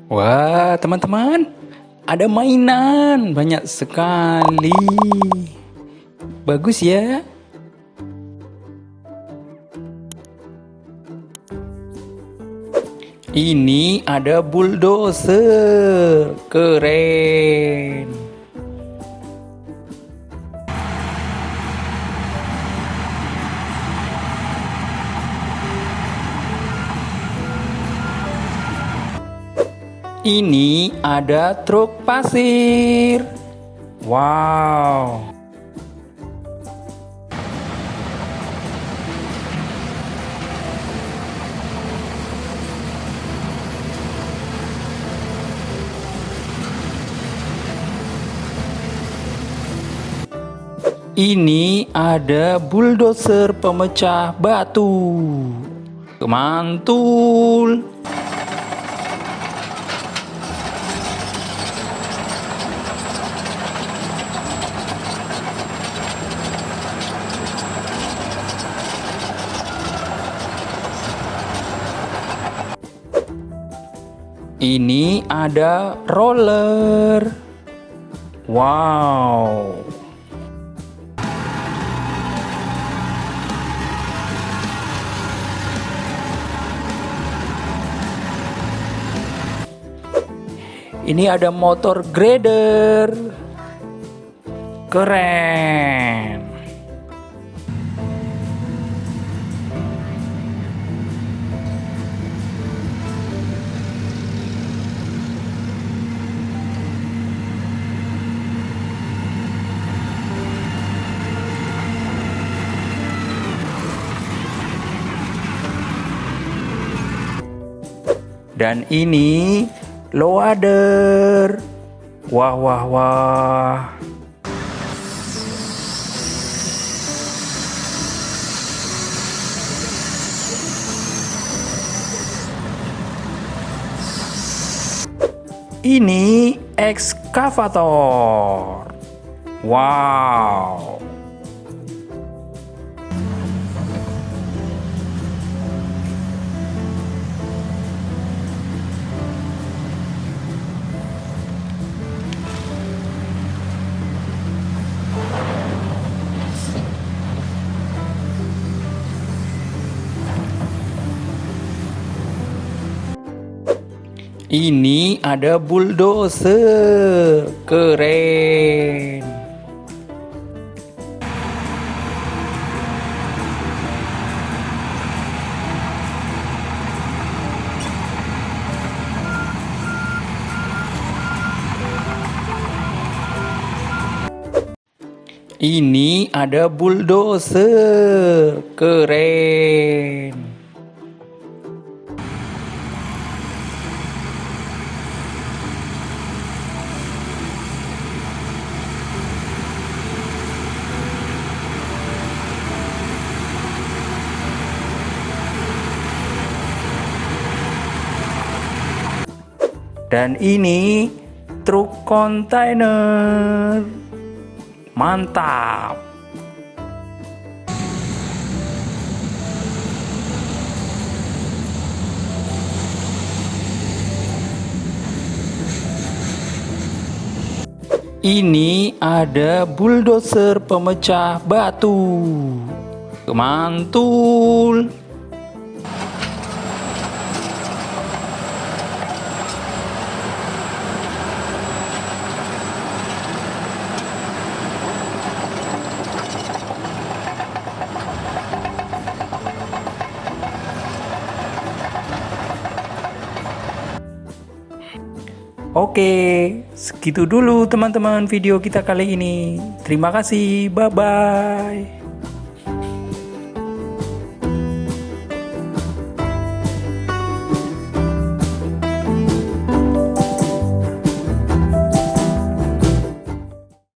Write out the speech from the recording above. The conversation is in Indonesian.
Wah, teman-teman, ada mainan banyak sekali. Bagus ya. Ini ada bulldozer. Keren. Ini ada truk pasir. Wow. Ini ada bulldozer pemecah batu. Mantul. Ini ada roller. Wow. Ini ada motor grader. Keren. Dan ini loader. Wah, wah, wah. Ini ekskavator. Wow. Ini ada bulldozer. Keren. Ini ada bulldozer. Keren. Dan ini truk kontainer. Mantap. Ini ada bulldozer pemecah batu. Mantul. Oke, segitu dulu teman-teman video kita kali ini. Terima kasih, bye-bye.